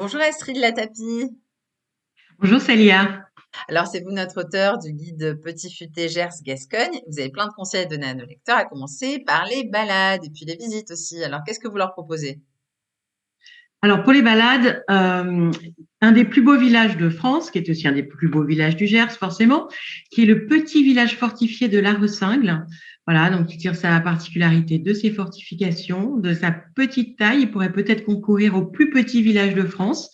Bonjour Astrid Latapi. Bonjour Célia. Alors, c'est vous notre auteur du guide Petit Futé Gers Gascogne. Vous avez plein de conseils à donner à nos lecteurs, à commencer par les balades et puis les visites aussi. Alors, qu'est-ce que vous leur proposez? Alors pour les balades, un des plus beaux villages de France, qui est aussi un des plus beaux villages du Gers forcément, qui est le petit village fortifié de La Ressingle. Voilà, donc qui tire sa particularité de ses fortifications, de sa petite taille. Il pourrait peut-être concourir au plus petit village de France.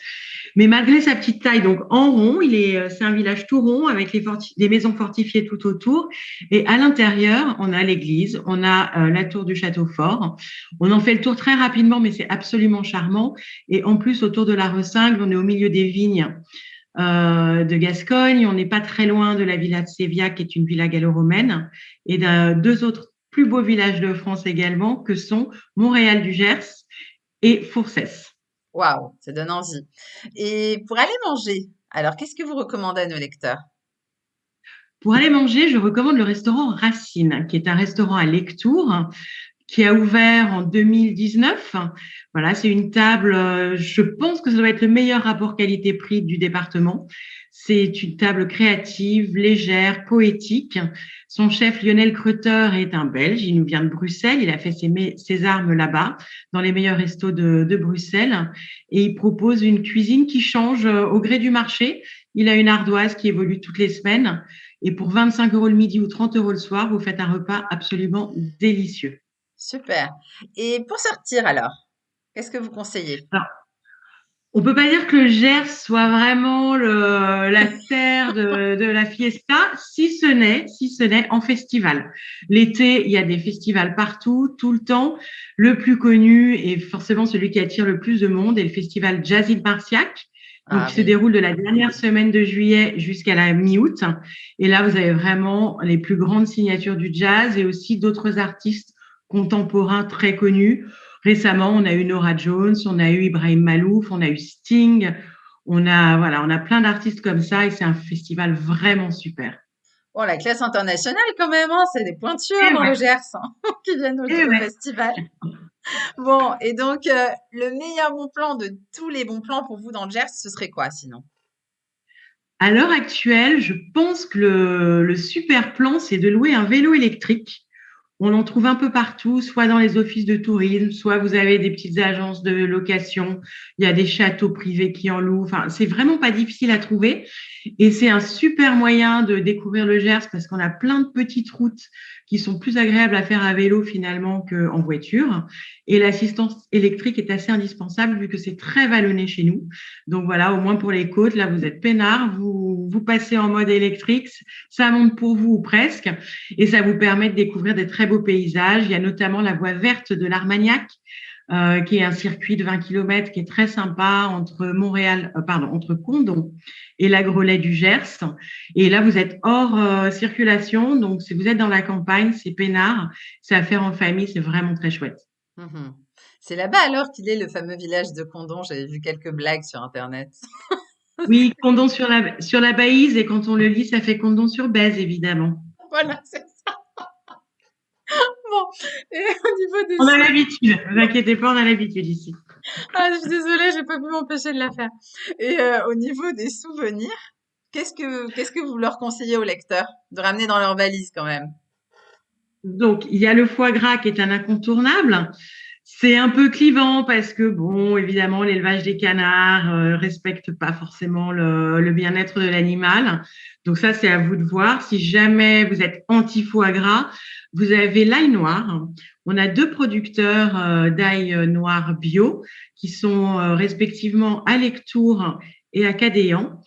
Mais malgré sa petite taille, donc en rond, c'est un village tout rond avec des maisons fortifiées tout autour. Et à l'intérieur, on a l'église, on a la tour du château fort. On en fait le tour très rapidement, mais c'est absolument charmant. Et en plus, autour de la Ressingle, on est au milieu des vignes de Gascogne. On n'est pas très loin de la villa de Sévia, qui est une villa gallo-romaine, et deux autres plus beaux villages de France également, que sont Montréal du Gers et Fourcès. Waouh, ça donne envie. Et pour aller manger, alors qu'est-ce que vous recommandez à nos lecteurs? Pour aller manger, je recommande le restaurant Racine, qui est un restaurant à Lectoure, qui a ouvert en 2019. Voilà, c'est une table, je pense que ça doit être le meilleur rapport qualité-prix du département. C'est une table créative, légère, poétique. Son chef Lionel Creuter est un Belge, il nous vient de Bruxelles, il a fait ses armes là-bas, dans les meilleurs restos de Bruxelles, et il propose une cuisine qui change au gré du marché. Il a une ardoise qui évolue toutes les semaines, et pour 25 euros le midi ou 30 euros le soir, vous faites un repas absolument délicieux. Super. Et pour sortir alors, qu'est-ce que vous conseillez? Alors, on peut pas dire que le Gers soit vraiment la terre de la fiesta, si ce n'est en festival. L'été, il y a des festivals partout, tout le temps. Le plus connu et forcément celui qui attire le plus de monde est le festival Jazz in Marciac. Donc, Ah il se oui. déroule de la dernière semaine de juillet jusqu'à la mi-août. Et là, vous avez vraiment les plus grandes signatures du jazz et aussi d'autres artistes contemporains très connus. Récemment, on a eu Nora Jones, on a eu Ibrahim Malouf, on a eu Sting, on a plein d'artistes comme ça et c'est un festival vraiment super. Bon, la classe internationale quand même, hein, c'est des pointures Eh dans le ouais, Gers, hein, qui viennent eh au ouais. festival. Bon, et donc, le meilleur bon plan de tous les bons plans pour vous dans le Gers, ce serait quoi sinon? À l'heure actuelle, je pense que le super plan, c'est de louer un vélo électrique. On en trouve un peu partout, soit dans les offices de tourisme, soit vous avez des petites agences de location. Il y a des châteaux privés qui en louent. Enfin, c'est vraiment pas difficile à trouver. Et c'est un super moyen de découvrir le Gers parce qu'on a plein de petites routes qui sont plus agréables à faire à vélo finalement qu'en voiture. Et l'assistance électrique est assez indispensable vu que c'est très vallonné chez nous. Donc voilà, au moins pour les côtes, là vous êtes peinard, vous passez en mode électrique, ça monte pour vous ou presque, et ça vous permet de découvrir des très beaux paysages. Il y a notamment la voie verte de l'Armagnac, qui est un circuit de 20 kilomètres qui est très sympa entre Condom et la Grelais du Gers. Et là, vous êtes hors circulation, donc si vous êtes dans la campagne, c'est peinard, c'est à faire en famille, c'est vraiment très chouette. Mhm. C'est là-bas alors qu'il est le fameux village de Condom. J'avais vu quelques blagues sur Internet. Oui, Condom sur la Baïse, et quand on le lit, ça fait Condom sur Bèze, évidemment. Voilà, c'est ça. Bon. Et au niveau des On a sous, l'habitude, ne vous inquiétez pas, on a l'habitude ici. ah, je suis désolée, j'ai pas pu m'empêcher de la faire. Et au niveau des souvenirs, qu'est-ce que vous leur conseillez aux lecteurs de ramener dans leur valise quand même? Donc, il y a le foie gras qui est un incontournable. C'est un peu clivant parce que, bon, évidemment, l'élevage des canards respecte pas forcément le bien-être de l'animal. Donc ça, c'est à vous de voir. Si jamais vous êtes anti-foie gras, vous avez l'ail noir. On a deux producteurs d'ail noir bio qui sont respectivement à Lectoure et à Cadéan.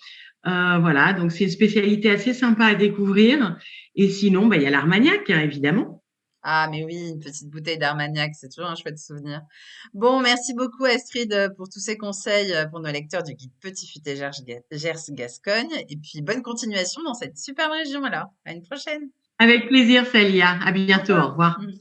Voilà, donc c'est une spécialité assez sympa à découvrir. Et sinon, bah, il y a l'Armagnac, hein, évidemment. Ah, mais oui, une petite bouteille d'Armagnac, c'est toujours un chouette souvenir. Bon, merci beaucoup Astrid pour tous ces conseils pour nos lecteurs du guide Petit Futé Gers Gascogne. Et puis bonne continuation dans cette superbe région alors. À une prochaine. Avec plaisir, Célia. À Au bientôt. Au revoir. revoir.